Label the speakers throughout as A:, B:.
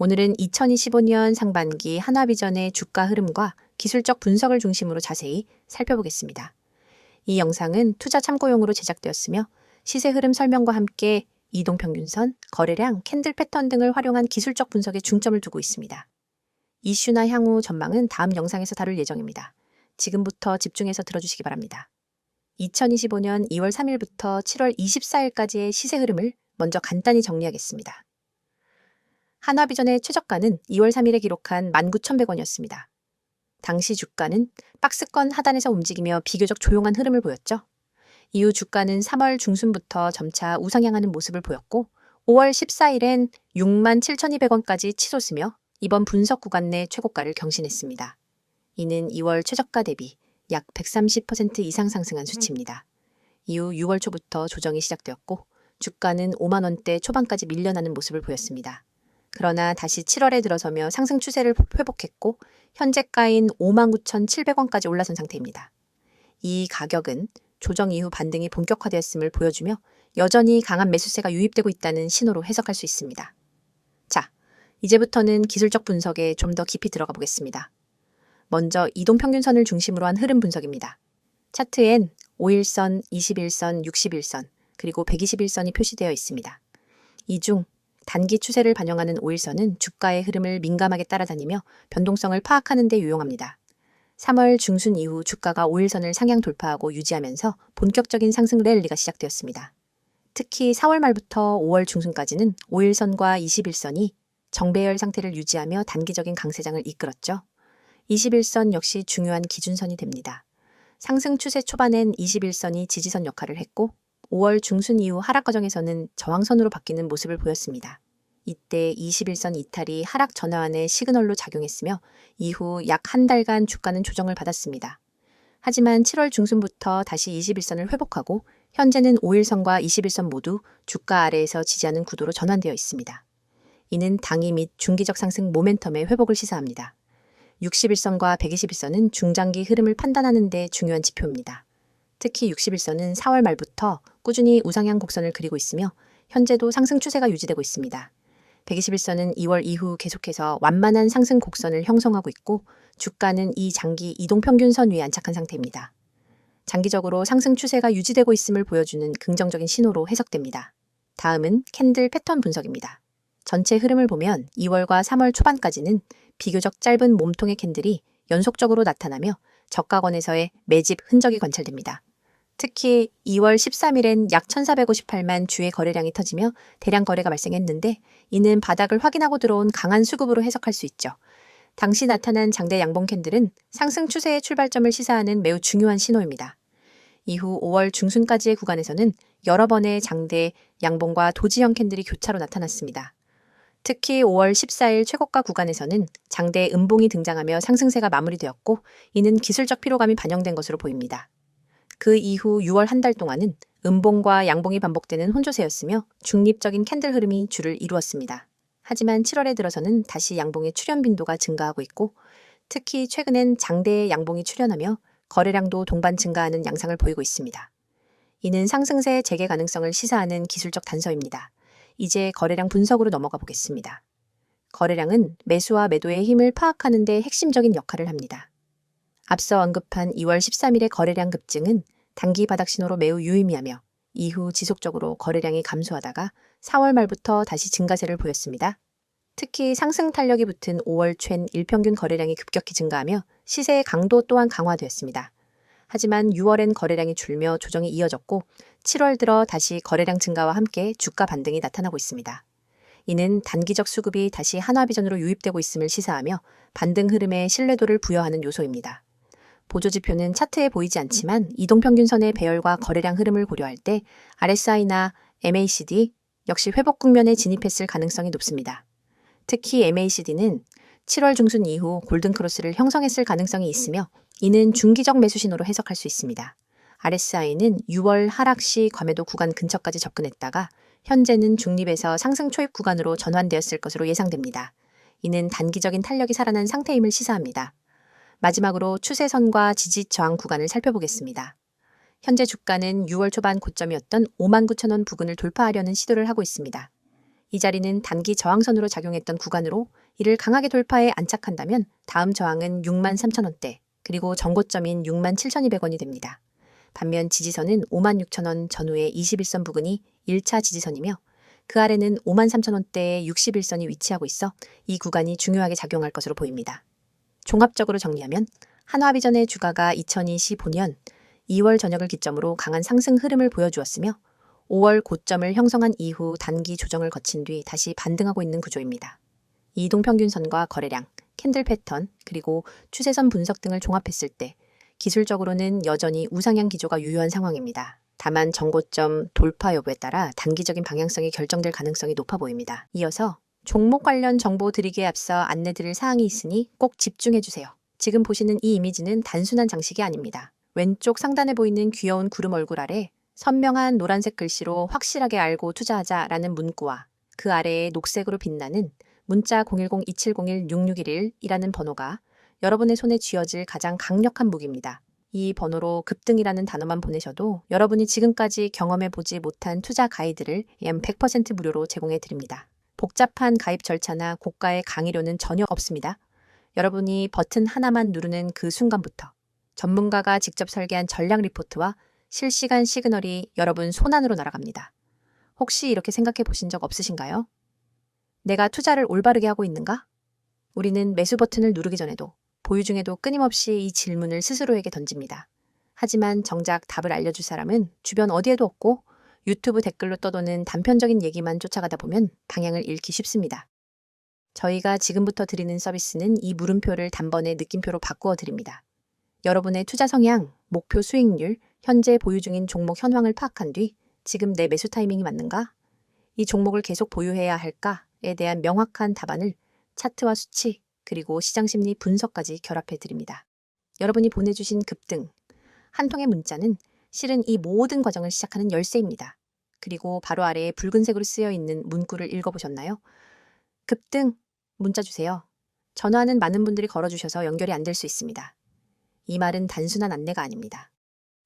A: 오늘은 2025년 상반기 하나비전의 주가 흐름과 기술적 분석을 중심으로 자세히 살펴보겠습니다. 이 영상은 투자 참고용으로 제작되었으며 시세 흐름 설명과 함께 이동평균선, 거래량, 캔들 패턴 등을 활용한 기술적 분석에 중점을 두고 있습니다. 이슈나 향후 전망은 다음 영상에서 다룰 예정입니다. 지금부터 집중해서 들어주시기 바랍니다. 2025년 2월 3일부터 7월 24일까지의 시세 흐름을 먼저 간단히 정리하겠습니다. 하나비전의 최저가는 2월 3일에 기록한 19,100원이었습니다. 당시 주가는 박스권 하단에서 움직이며 비교적 조용한 흐름을 보였죠. 이후 주가는 3월 중순부터 점차 우상향하는 모습을 보였고 5월 14일엔 67,200원까지 치솟으며 이번 분석 구간 내 최고가를 경신했습니다. 이는 2월 최저가 대비 약 130% 이상 상승한 수치입니다. 이후 6월 초부터 조정이 시작되었고 주가는 5만 원대 초반까지 밀려나는 모습을 보였습니다. 그러나 다시 7월에 들어서며 상승 추세를 회복했고 현재가인 59,700원까지 올라선 상태입니다. 이 가격은 조정 이후 반등이 본격화되었음을 보여주며 여전히 강한 매수세가 유입되고 있다는 신호로 해석할 수 있습니다. 자, 이제부터는 기술적 분석에 좀 더 깊이 들어가 보겠습니다. 먼저 이동평균선을 중심으로 한 흐름 분석입니다. 차트엔 5일선, 21선, 61선, 그리고 121선이 표시되어 있습니다. 이 중 단기 추세를 반영하는 5일선은 주가의 흐름을 민감하게 따라다니며 변동성을 파악하는 데 유용합니다. 3월 중순 이후 주가가 5일선을 상향 돌파하고 유지하면서 본격적인 상승 랠리가 시작되었습니다. 특히 4월 말부터 5월 중순까지는 5일선과 21선이 정배열 상태를 유지하며 단기적인 강세장을 이끌었죠. 21선 역시 중요한 기준선이 됩니다. 상승 추세 초반엔 21선이 지지선 역할을 했고 5월 중순 이후 하락 과정에서는 저항선으로 바뀌는 모습을 보였습니다. 이때 21선 이탈이 하락 전환의 시그널로 작용했으며 이후 약 한 달간 주가는 조정을 받았습니다. 하지만 7월 중순부터 다시 21선을 회복하고 현재는 5일선과 21선 모두 주가 아래에서 지지하는 구도로 전환되어 있습니다. 이는 단기 및 중기적 상승 모멘텀의 회복을 시사합니다. 61선과 121선은 중장기 흐름을 판단하는 데 중요한 지표입니다. 특히 61선은 4월 말부터 꾸준히 우상향 곡선을 그리고 있으며 현재도 상승 추세가 유지되고 있습니다. 121선은 2월 이후 계속해서 완만한 상승 곡선을 형성하고 있고 주가는 이 장기 이동평균선 위에 안착한 상태입니다. 장기적으로 상승 추세가 유지되고 있음을 보여주는 긍정적인 신호로 해석됩니다. 다음은 캔들 패턴 분석입니다. 전체 흐름을 보면 2월과 3월 초반까지는 비교적 짧은 몸통의 캔들이 연속적으로 나타나며 저가권에서의 매집 흔적이 관찰됩니다. 특히 2월 13일엔 약 1,458만 주의 거래량이 터지며 대량 거래가 발생했는데 이는 바닥을 확인하고 들어온 강한 수급으로 해석할 수 있죠. 당시 나타난 장대 양봉 캔들은 상승 추세의 출발점을 시사하는 매우 중요한 신호입니다. 이후 5월 중순까지의 구간에서는 여러 번의 장대 양봉과 도지형 캔들이 교차로 나타났습니다. 특히 5월 14일 최고가 구간에서는 장대 음봉이 등장하며 상승세가 마무리되었고 이는 기술적 피로감이 반영된 것으로 보입니다. 그 이후 6월 한 달 동안은 음봉과 양봉이 반복되는 혼조세였으며 중립적인 캔들 흐름이 주를 이루었습니다. 하지만 7월에 들어서는 다시 양봉의 출현 빈도가 증가하고 있고 특히 최근엔 장대의 양봉이 출현하며 거래량도 동반 증가하는 양상을 보이고 있습니다. 이는 상승세 재개 가능성을 시사하는 기술적 단서입니다. 이제 거래량 분석으로 넘어가 보겠습니다. 거래량은 매수와 매도의 힘을 파악하는 데 핵심적인 역할을 합니다. 앞서 언급한 2월 13일의 거래량 급증은 단기 바닥 신호로 매우 유의미하며 이후 지속적으로 거래량이 감소하다가 4월 말부터 다시 증가세를 보였습니다. 특히 상승 탄력이 붙은 5월 챈 일평균 거래량이 급격히 증가하며 시세의 강도 또한 강화되었습니다. 하지만 6월엔 거래량이 줄며 조정이 이어졌고 7월 들어 다시 거래량 증가와 함께 주가 반등이 나타나고 있습니다. 이는 단기적 수급이 다시 하나비전으로 유입되고 있음을 시사하며 반등 흐름에 신뢰도를 부여하는 요소입니다. 보조지표는 차트에 보이지 않지만 이동평균선의 배열과 거래량 흐름을 고려할 때 RSI나 MACD 역시 회복 국면에 진입했을 가능성이 높습니다. 특히 MACD는 7월 중순 이후 골든크로스를 형성했을 가능성이 있으며 이는 중기적 매수 신호로 해석할 수 있습니다. RSI는 6월 하락 시 과매도 구간 근처까지 접근했다가 현재는 중립에서 상승 초입 구간으로 전환되었을 것으로 예상됩니다. 이는 단기적인 탄력이 살아난 상태임을 시사합니다. 마지막으로 추세선과 지지 저항 구간을 살펴보겠습니다. 현재 주가는 6월 초반 고점이었던 59,000원 부근을 돌파하려는 시도를 하고 있습니다. 이 자리는 단기 저항선으로 작용했던 구간으로 이를 강하게 돌파해 안착한다면 다음 저항은 63,000원대, 그리고 전고점인 67,200원이 됩니다. 반면 지지선은 56,000원 전후의 21선 부근이 1차 지지선이며 그 아래는 53,000원대의 61선이 위치하고 있어 이 구간이 중요하게 작용할 것으로 보입니다. 종합적으로 정리하면 한화비전의 주가가 2025년 2월 저녁을 기점으로 강한 상승 흐름을 보여주었으며 5월 고점을 형성한 이후 단기 조정을 거친 뒤 다시 반등하고 있는 구조입니다. 이동평균선과 거래량, 캔들 패턴, 그리고 추세선 분석 등을 종합했을 때 기술적으로는 여전히 우상향 기조가 유효한 상황입니다. 다만 정고점 돌파 여부에 따라 단기적인 방향성이 결정될 가능성이 높아 보입니다. 이어서 종목 관련 정보 드리기에 앞서 안내드릴 사항이 있으니 꼭 집중해주세요. 지금 보시는 이 이미지는 단순한 장식이 아닙니다. 왼쪽 상단에 보이는 귀여운 구름 얼굴 아래 선명한 노란색 글씨로 확실하게 알고 투자하자라는 문구와 그 아래에 녹색으로 빛나는 문자 010-2701-6611이라는 번호가 여러분의 손에 쥐어질 가장 강력한 무기입니다. 이 번호로 급등이라는 단어만 보내셔도 여러분이 지금까지 경험해보지 못한 투자 가이드를 약 100% 무료로 제공해 드립니다. 복잡한 가입 절차나 고가의 강의료는 전혀 없습니다. 여러분이 버튼 하나만 누르는 그 순간부터 전문가가 직접 설계한 전략 리포트와 실시간 시그널이 여러분 손안으로 날아갑니다. 혹시 이렇게 생각해 보신 적 없으신가요? 내가 투자를 올바르게 하고 있는가? 우리는 매수 버튼을 누르기 전에도 보유 중에도 끊임없이 이 질문을 스스로에게 던집니다. 하지만 정작 답을 알려줄 사람은 주변 어디에도 없고 유튜브 댓글로 떠도는 단편적인 얘기만 쫓아가다 보면 방향을 잃기 쉽습니다. 저희가 지금부터 드리는 서비스는 이 물음표를 단번에 느낌표로 바꾸어 드립니다. 여러분의 투자 성향, 목표 수익률, 현재 보유 중인 종목 현황을 파악한 뒤 지금 내 매수 타이밍이 맞는가? 이 종목을 계속 보유해야 할까에 대한 명확한 답안을 차트와 수치, 그리고 시장심리 분석까지 결합해 드립니다. 여러분이 보내주신 급등, 한 통의 문자는 실은 이 모든 과정을 시작하는 열쇠입니다. 그리고 바로 아래에 붉은색으로 쓰여 있는 문구를 읽어보셨나요? 급등, 문자 주세요. 전화는 많은 분들이 걸어주셔서 연결이 안 될 수 있습니다. 이 말은 단순한 안내가 아닙니다.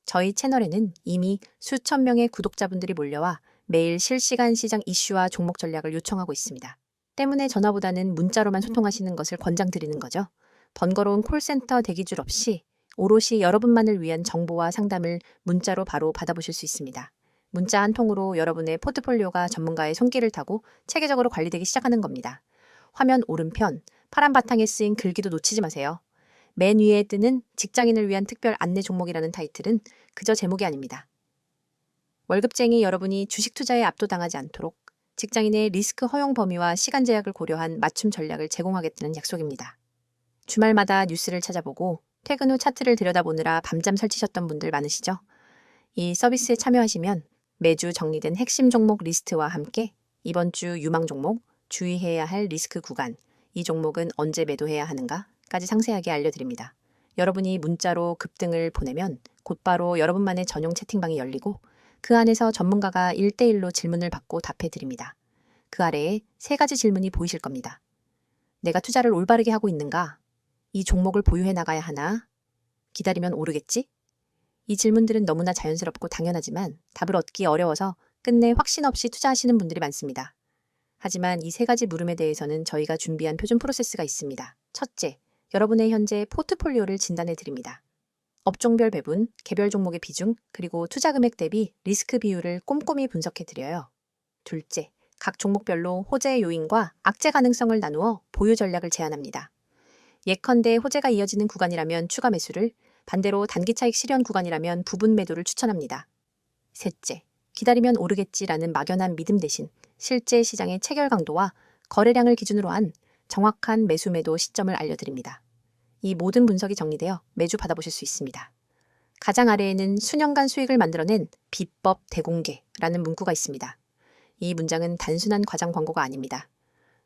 A: 저희 채널에는 이미 수천 명의 구독자분들이 몰려와 매일 실시간 시장 이슈와 종목 전략을 요청하고 있습니다. 때문에 전화보다는 문자로만 소통하시는 것을 권장드리는 거죠. 번거로운 콜센터 대기줄 없이 오롯이 여러분만을 위한 정보와 상담을 문자로 바로 받아보실 수 있습니다. 문자 한 통으로 여러분의 포트폴리오가 전문가의 손길을 타고 체계적으로 관리되기 시작하는 겁니다. 화면 오른편 파란 바탕에 쓰인 글귀도 놓치지 마세요. 맨 위에 뜨는 직장인을 위한 특별 안내 종목이라는 타이틀은 그저 제목이 아닙니다. 월급쟁이 여러분이 주식 투자에 압도당하지 않도록 직장인의 리스크 허용 범위와 시간 제약을 고려한 맞춤 전략을 제공하겠다는 약속입니다. 주말마다 뉴스를 찾아보고 퇴근 후 차트를 들여다보느라 밤잠 설치셨던 분들 많으시죠? 이 서비스에 참여하시면 매주 정리된 핵심 종목 리스트와 함께 이번 주 유망 종목, 주의해야 할 리스크 구간, 이 종목은 언제 매도해야 하는가까지 상세하게 알려드립니다. 여러분이 문자로 급등을 보내면 곧바로 여러분만의 전용 채팅방이 열리고 그 안에서 전문가가 1대1로 질문을 받고 답해드립니다. 그 아래에 3가지 질문이 보이실 겁니다. 내가 투자를 올바르게 하고 있는가? 이 종목을 보유해 나가야 하나? 기다리면 오르겠지? 이 질문들은 너무나 자연스럽고 당연하지만 답을 얻기 어려워서 끝내 확신 없이 투자하시는 분들이 많습니다. 하지만 이 3가지 물음에 대해서는 저희가 준비한 표준 프로세스가 있습니다. 첫째, 여러분의 현재 포트폴리오를 진단해 드립니다. 업종별 배분, 개별 종목의 비중, 그리고 투자 금액 대비 리스크 비율을 꼼꼼히 분석해 드려요. 둘째, 각 종목별로 호재 요인과 악재 가능성을 나누어 보유 전략을 제안합니다. 예컨대 호재가 이어지는 구간이라면 추가 매수를, 반대로 단기 차익 실현 구간이라면 부분 매도를 추천합니다. 셋째, 기다리면 오르겠지라는 막연한 믿음 대신 실제 시장의 체결 강도와 거래량을 기준으로 한 정확한 매수 매도 시점을 알려드립니다. 이 모든 분석이 정리되어 매주 받아보실 수 있습니다. 가장 아래에는 수년간 수익을 만들어낸 비법 대공개라는 문구가 있습니다. 이 문장은 단순한 과장 광고가 아닙니다.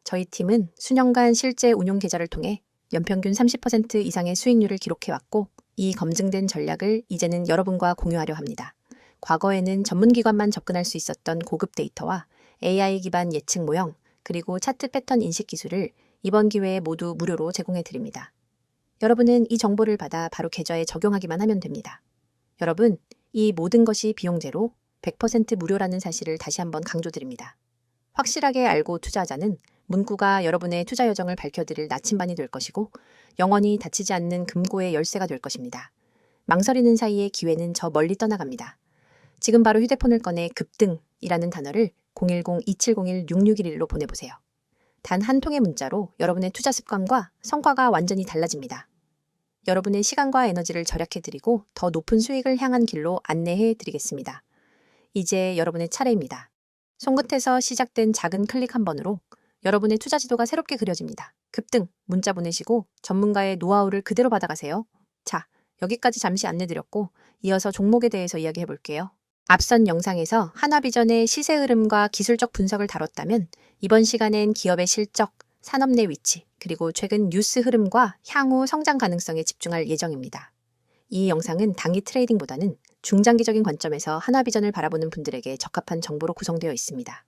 A: 저희 팀은 수년간 실제 운용 계좌를 통해 연평균 30% 이상의 수익률을 기록해왔고 이 검증된 전략을 이제는 여러분과 공유하려 합니다. 과거에는 전문기관만 접근할 수 있었던 고급 데이터와 AI 기반 예측 모형, 그리고 차트 패턴 인식 기술을 이번 기회에 모두 무료로 제공해 드립니다. 여러분은 이 정보를 받아 바로 계좌에 적용하기만 하면 됩니다. 여러분, 이 모든 것이 비용 제로 100% 무료라는 사실을 다시 한번 강조드립니다. 확실하게 알고 투자하자는 문구가 여러분의 투자 여정을 밝혀드릴 나침반이 될 것이고 영원히 닫히지 않는 금고의 열쇠가 될 것입니다. 망설이는 사이에 기회는 저 멀리 떠나갑니다. 지금 바로 휴대폰을 꺼내 급등이라는 단어를 010-2701-6611로 보내보세요. 단 한 통의 문자로 여러분의 투자 습관과 성과가 완전히 달라집니다. 여러분의 시간과 에너지를 절약해드리고 더 높은 수익을 향한 길로 안내해드리겠습니다. 이제 여러분의 차례입니다. 손끝에서 시작된 작은 클릭 한 번으로 여러분의 투자 지도가 새롭게 그려집니다. 급등 문자 보내시고 전문가의 노하우를 그대로 받아가세요. 자, 여기까지 잠시 안내드렸고 이어서 종목에 대해서 이야기해 볼게요. 앞선 영상에서 하나비전의 시세 흐름과 기술적 분석을 다뤘다면 이번 시간엔 기업의 실적, 산업 내 위치, 그리고 최근 뉴스 흐름과 향후 성장 가능성에 집중할 예정입니다. 이 영상은 단기 트레이딩보다는 중장기적인 관점에서 하나비전을 바라보는 분들에게 적합한 정보로 구성되어 있습니다.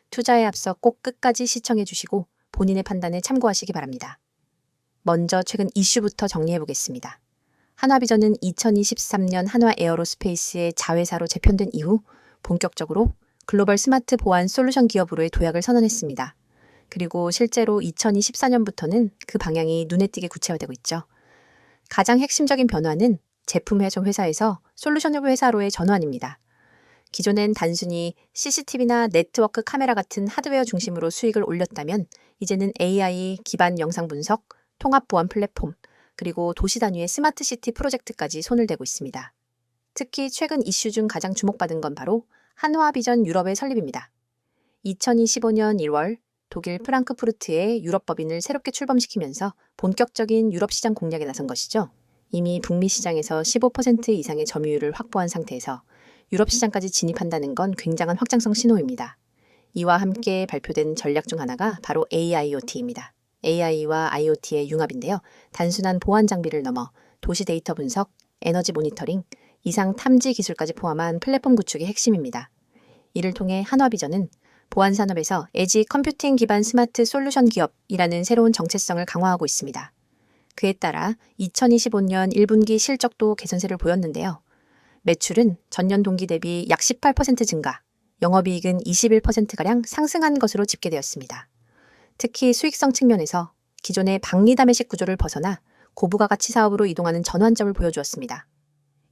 A: 투자에 앞서 꼭 끝까지 시청해 주시고 본인의 판단에 참고하시기 바랍니다. 먼저 최근 이슈부터 정리해 보겠습니다. 하나비전은 2023년 한화 에어로스페이스의 자회사로 재편된 이후 본격적으로 글로벌 스마트 보안 솔루션 기업으로의 도약을 선언했습니다. 그리고 실제로 2024년부터는 그 방향이 눈에 띄게 구체화되고 있죠. 가장 핵심적인 변화는 제품 회사에서 솔루션 회사로의 전환입니다. 기존엔 단순히 CCTV나 네트워크 카메라 같은 하드웨어 중심으로 수익을 올렸다면 이제는 AI 기반 영상 분석, 통합 보안 플랫폼, 그리고 도시 단위의 스마트 시티 프로젝트까지 손을 대고 있습니다. 특히 최근 이슈 중 가장 주목받은 건 바로 한화비전 유럽의 설립입니다. 2025년 1월 독일 프랑크푸르트에 유럽 법인을 새롭게 출범시키면서 본격적인 유럽 시장 공략에 나선 것이죠. 이미 북미 시장에서 15% 이상의 점유율을 확보한 상태에서 유럽 시장까지 진입한다는 건 굉장한 확장성 신호입니다. 이와 함께 발표된 전략 중 하나가 바로 AIoT입니다. AI와 IoT의 융합인데요. 단순한 보안 장비를 넘어 도시 데이터 분석, 에너지 모니터링, 이상 탐지 기술까지 포함한 플랫폼 구축이 핵심입니다. 이를 통해 한화비전은 보안 산업에서 에지 컴퓨팅 기반 스마트 솔루션 기업이라는 새로운 정체성을 강화하고 있습니다. 그에 따라 2025년 1분기 실적도 개선세를 보였는데요. 매출은 전년 동기 대비 약 18% 증가, 영업이익은 21%가량 상승한 것으로 집계되었습니다. 특히 수익성 측면에서 기존의 박리담회식 구조를 벗어나 고부가가치 사업으로 이동하는 전환점을 보여주었습니다.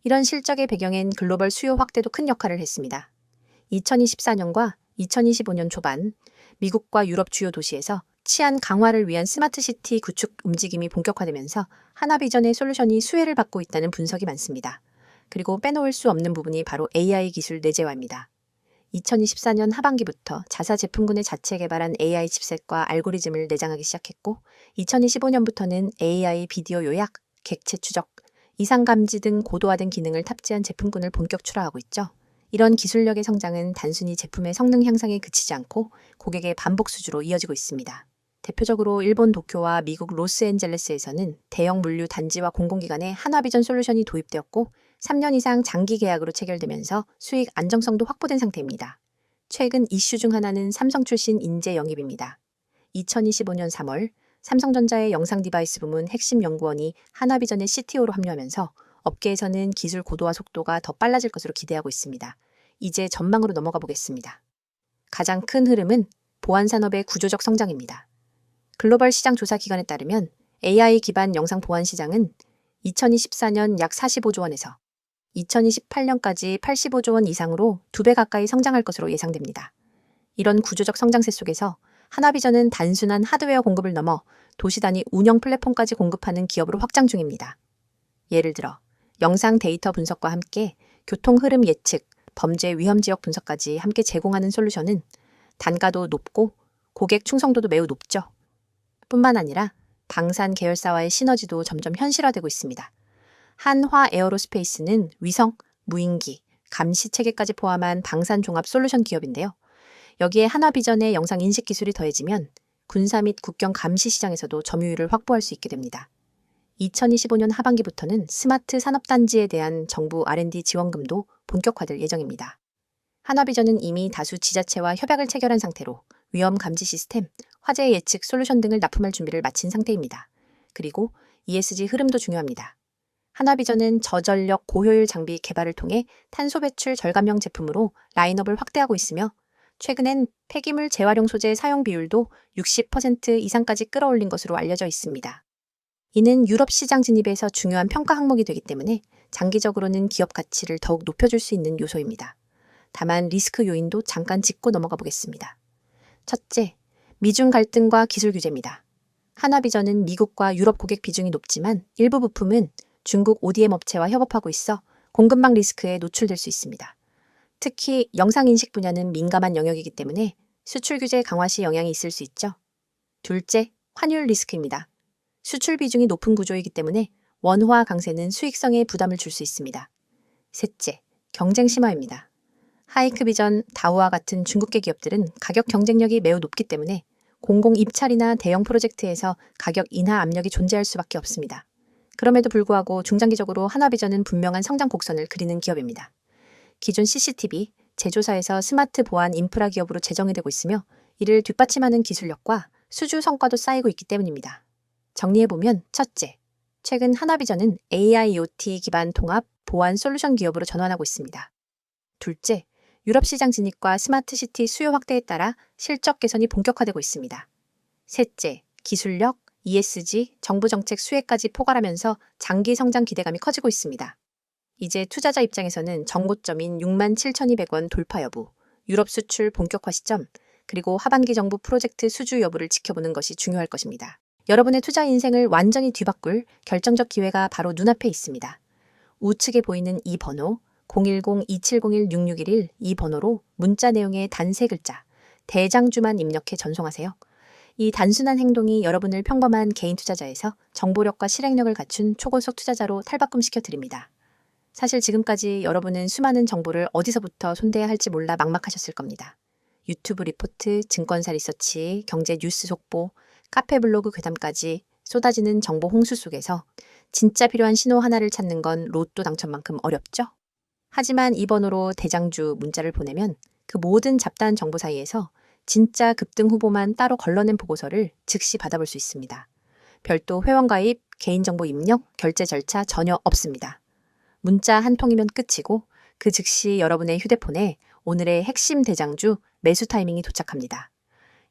A: 이런 실적의 배경엔 글로벌 수요 확대도 큰 역할을 했습니다. 2024년과 2025년 초반 미국과 유럽 주요 도시에서 치안 강화를 위한 스마트 시티 구축 움직임이 본격화되면서 하나비전의 솔루션이 수혜를 받고 있다는 분석이 많습니다. 그리고 빼놓을 수 없는 부분이 바로 AI 기술 내재화입니다. 2024년 하반기부터 자사 제품군의 자체 개발한 AI 칩셋과 알고리즘을 내장하기 시작했고 2025년부터는 AI 비디오 요약, 객체 추적, 이상 감지 등 고도화된 기능을 탑재한 제품군을 본격 출하하고 있죠. 이런 기술력의 성장은 단순히 제품의 성능 향상에 그치지 않고 고객의 반복 수주로 이어지고 있습니다. 대표적으로 일본 도쿄와 미국 로스앤젤레스에서는 대형 물류 단지와 공공기관에 한화비전 솔루션이 도입되었고 3년 이상 장기 계약으로 체결되면서 수익 안정성도 확보된 상태입니다. 최근 이슈 중 하나는 삼성 출신 인재 영입입니다. 2025년 3월 삼성전자의 영상 디바이스 부문 핵심 연구원이 하나비전의 CTO로 합류하면서 업계에서는 기술 고도화 속도가 더 빨라질 것으로 기대하고 있습니다. 이제 전망으로 넘어가 보겠습니다. 가장 큰 흐름은 보안 산업의 구조적 성장입니다. 글로벌 시장 조사 기관에 따르면 AI 기반 영상 보안 시장은 2024년 약 45조 원에서 2028년까지 85조 원 이상으로 2배 가까이 성장할 것으로 예상됩니다. 이런 구조적 성장세 속에서 하나비전은 단순한 하드웨어 공급을 넘어 도시 단위 운영 플랫폼까지 공급하는 기업으로 확장 중입니다. 예를 들어 영상 데이터 분석과 함께 교통 흐름 예측, 범죄 위험 지역 분석까지 함께 제공하는 솔루션은 단가도 높고 고객 충성도도 매우 높죠. 뿐만 아니라 방산 계열사와의 시너지도 점점 현실화되고 있습니다. 한화 에어로스페이스는 위성, 무인기, 감시 체계까지 포함한 방산 종합 솔루션 기업인데요. 여기에 하나비전의 영상 인식 기술이 더해지면 군사 및 국경 감시 시장에서도 점유율을 확보할 수 있게 됩니다. 2025년 하반기부터는 스마트 산업단지에 대한 정부 R&D 지원금도 본격화될 예정입니다. 하나비전은 이미 다수 지자체와 협약을 체결한 상태로 위험 감지 시스템, 화재 예측 솔루션 등을 납품할 준비를 마친 상태입니다. 그리고 ESG 흐름도 중요합니다. 하나비전은 저전력 고효율 장비 개발을 통해 탄소 배출 절감형 제품으로 라인업을 확대하고 있으며 최근엔 폐기물 재활용 소재 사용 비율도 60% 이상까지 끌어올린 것으로 알려져 있습니다. 이는 유럽 시장 진입에서 중요한 평가 항목이 되기 때문에 장기적으로는 기업 가치를 더욱 높여줄 수 있는 요소입니다. 다만 리스크 요인도 잠깐 짚고 넘어가 보겠습니다. 첫째, 미중 갈등과 기술 규제입니다. 하나비전은 미국과 유럽 고객 비중이 높지만 일부 부품은 중국 ODM 업체와 협업하고 있어 공급망 리스크에 노출될 수 있습니다. 특히 영상인식 분야는 민감한 영역이기 때문에 수출 규제 강화 시 영향이 있을 수 있죠. 둘째, 환율 리스크입니다. 수출 비중이 높은 구조이기 때문에 원화 강세는 수익성에 부담을 줄 수 있습니다. 셋째, 경쟁 심화입니다. 하이크비전, 다우와 같은 중국계 기업들은 가격 경쟁력이 매우 높기 때문에 공공 입찰이나 대형 프로젝트에서 가격 인하 압력이 존재할 수밖에 없습니다. 그럼에도 불구하고 중장기적으로 하나비전은 분명한 성장 곡선을 그리는 기업입니다. 기존 CCTV, 제조사에서 스마트 보안 인프라 기업으로 재정이 되고 있으며 이를 뒷받침하는 기술력과 수주 성과도 쌓이고 있기 때문입니다. 정리해보면 첫째, 최근 하나비전은 AIoT 기반 통합 보안 솔루션 기업으로 전환하고 있습니다. 둘째, 유럽 시장 진입과 스마트시티 수요 확대에 따라 실적 개선이 본격화되고 있습니다. 셋째, 기술력, ESG, 정부 정책 수혜까지 포괄하면서 장기 성장 기대감이 커지고 있습니다. 이제 투자자 입장에서는 정고점인 67,200원 돌파 여부, 유럽 수출 본격화 시점, 그리고 하반기 정부 프로젝트 수주 여부를 지켜보는 것이 중요할 것입니다. 여러분의 투자 인생을 완전히 뒤바꿀 결정적 기회가 바로 눈앞에 있습니다. 우측에 보이는 이 번호 010-2701-6611 이 번호로 문자 내용의 단 3글자 대장주만 입력해 전송하세요. 이 단순한 행동이 여러분을 평범한 개인 투자자에서 정보력과 실행력을 갖춘 초고속 투자자로 탈바꿈시켜 드립니다. 사실 지금까지 여러분은 수많은 정보를 어디서부터 손대야 할지 몰라 막막하셨을 겁니다. 유튜브 리포트, 증권사 리서치, 경제 뉴스 속보, 카페 블로그 괴담까지 쏟아지는 정보 홍수 속에서 진짜 필요한 신호 하나를 찾는 건 로또 당첨만큼 어렵죠? 하지만 이 번호로 대장주 문자를 보내면 그 모든 잡다한 정보 사이에서 진짜 급등 후보만 따로 걸러낸 보고서를 즉시 받아볼 수 있습니다. 별도 회원가입, 개인정보 입력, 결제 절차 전혀 없습니다. 문자 한 통이면 끝이고 그 즉시 여러분의 휴대폰에 오늘의 핵심 대장주 매수 타이밍이 도착합니다.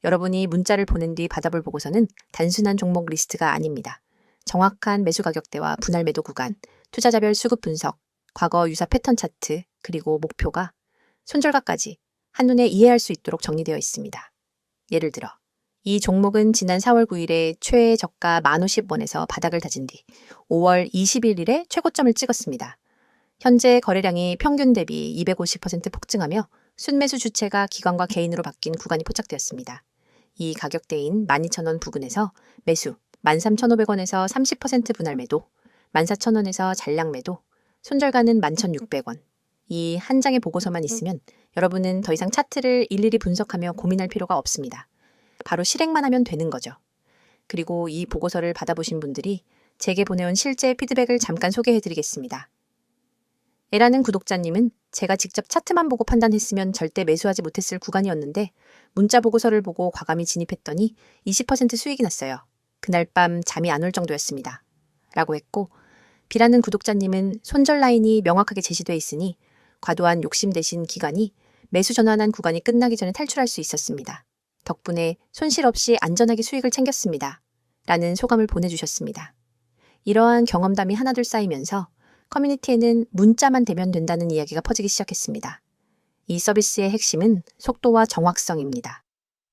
A: 여러분이 문자를 보낸 뒤 받아볼 보고서는 단순한 종목 리스트가 아닙니다. 정확한 매수 가격대와 분할 매도 구간, 투자자별 수급 분석, 과거 유사 패턴 차트, 그리고 목표가 손절가까지 한눈에 이해할 수 있도록 정리되어 있습니다. 예를 들어 이 종목은 지난 4월 9일에 최애 저가 1050원에서 바닥을 다진 뒤 5월 21일에 최고점을 찍었습니다. 현재 거래량이 평균 대비 250% 폭증하며 순매수 주체가 기관과 개인으로 바뀐 구간이 포착되었습니다. 이 가격대인 12,000원 부근에서 매수 13,500원에서 30% 분할 매도, 14,000원에서 잔량 매도, 손절가는 11,600원. 이 한 장의 보고서만 있으면 여러분은 더 이상 차트를 일일이 분석하며 고민할 필요가 없습니다. 바로 실행만 하면 되는 거죠. 그리고 이 보고서를 받아보신 분들이 제게 보내온 실제 피드백을 잠깐 소개해드리겠습니다. 에라는 구독자님은 제가 직접 차트만 보고 판단했으면 절대 매수하지 못했을 구간이었는데 문자 보고서를 보고 과감히 진입했더니 20% 수익이 났어요. 그날 밤 잠이 안 올 정도였습니다. 라고 했고 B라는 구독자님은 손절 라인이 명확하게 제시돼 있으니 과도한 욕심 대신 기간이 매수 전환한 구간이 끝나기 전에 탈출할 수 있었습니다. 덕분에 손실 없이 안전하게 수익을 챙겼습니다. 라는 소감을 보내주셨습니다. 이러한 경험담이 하나둘 쌓이면서 커뮤니티에는 문자만 되면 된다는 이야기가 퍼지기 시작했습니다. 이 서비스의 핵심은 속도와 정확성입니다.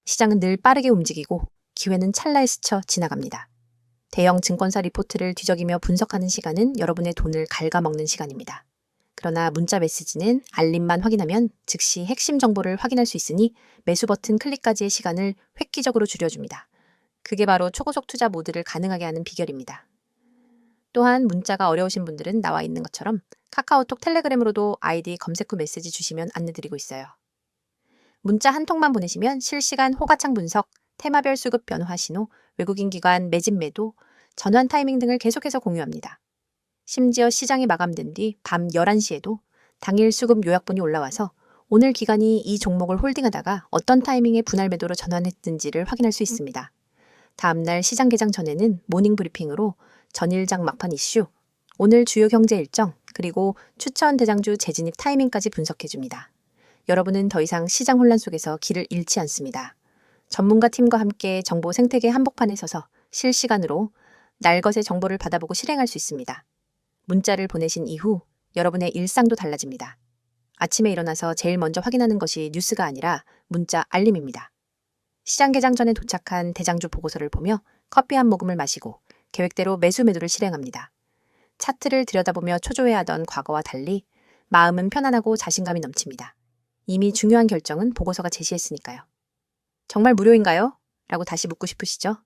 A: 시장은 늘 빠르게 움직이고 기회는 찰나에 스쳐 지나갑니다. 대형 증권사 리포트를 뒤적이며 분석하는 시간은 여러분의 돈을 갉아먹는 시간입니다. 그러나 문자 메시지는 알림만 확인하면 즉시 핵심 정보를 확인할 수 있으니 매수 버튼 클릭까지의 시간을 획기적으로 줄여줍니다. 그게 바로 초고속 투자 모드를 가능하게 하는 비결입니다. 또한 문자가 어려우신 분들은 나와 있는 것처럼 카카오톡 텔레그램으로도 아이디 검색 후 메시지 주시면 안내드리고 있어요. 문자 한 통만 보내시면 실시간 호가창 분석, 테마별 수급 변화 신호, 외국인 기관 매집 매도, 전환 타이밍 등을 계속해서 공유합니다. 심지어 시장이 마감된 뒤 밤 11시에도 당일 수급 요약본이 올라와서 오늘 기관이 이 종목을 홀딩하다가 어떤 타이밍에 분할 매도로 전환했는지를 확인할 수 있습니다. 다음날 시장 개장 전에는 모닝 브리핑으로 전일장 막판 이슈, 오늘 주요 경제 일정, 그리고 추천 대장주 재진입 타이밍까지 분석해줍니다. 여러분은 더 이상 시장 혼란 속에서 길을 잃지 않습니다. 전문가 팀과 함께 정보 생태계 한복판에 서서 실시간으로 날것의 정보를 받아보고 실행할 수 있습니다. 문자를 보내신 이후 여러분의 일상도 달라집니다. 아침에 일어나서 제일 먼저 확인하는 것이 뉴스가 아니라 문자 알림입니다. 시장 개장 전에 도착한 대장주 보고서를 보며 커피 한 모금을 마시고 계획대로 매수 매도를 실행합니다. 차트를 들여다보며 초조해하던 과거와 달리 마음은 편안하고 자신감이 넘칩니다. 이미 중요한 결정은 보고서가 제시했으니까요. 정말 무료인가요? 라고 다시 묻고 싶으시죠?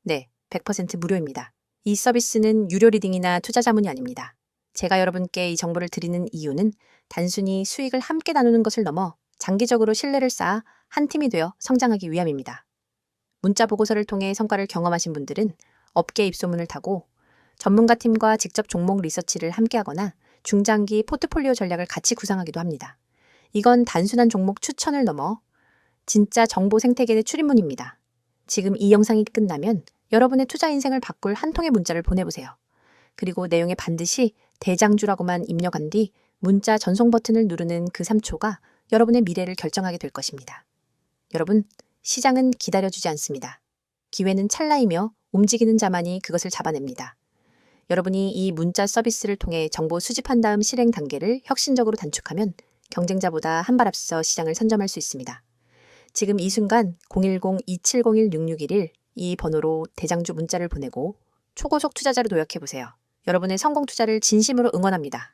A: 네, 100% 무료입니다. 이 서비스는 유료 리딩이나 투자 자문이 아닙니다. 제가 여러분께 이 정보를 드리는 이유는 단순히 수익을 함께 나누는 것을 넘어 장기적으로 신뢰를 쌓아 한 팀이 되어 성장하기 위함입니다. 문자 보고서를 통해 성과를 경험하신 분들은 업계 입소문을 타고 전문가 팀과 직접 종목 리서치를 함께하거나 중장기 포트폴리오 전략을 같이 구상하기도 합니다. 이건 단순한 종목 추천을 넘어 진짜 정보 생태계의 출입문입니다. 지금 이 영상이 끝나면 여러분의 투자 인생을 바꿀 한 통의 문자를 보내보세요. 그리고 내용에 반드시 대장주라고만 입력한 뒤 문자 전송 버튼을 누르는 그 3초가 여러분의 미래를 결정하게 될 것입니다. 여러분, 시장은 기다려주지 않습니다. 기회는 찰나이며 움직이는 자만이 그것을 잡아냅니다. 여러분이 이 문자 서비스를 통해 정보 수집한 다음 실행 단계를 혁신적으로 단축하면 경쟁자보다 한 발 앞서 시장을 선점할 수 있습니다. 지금 이 순간 010-2701-6611 이 번호로 대장주 문자를 보내고 초고속 투자자로 도약해보세요. 여러분의 성공 투자를 진심으로 응원합니다.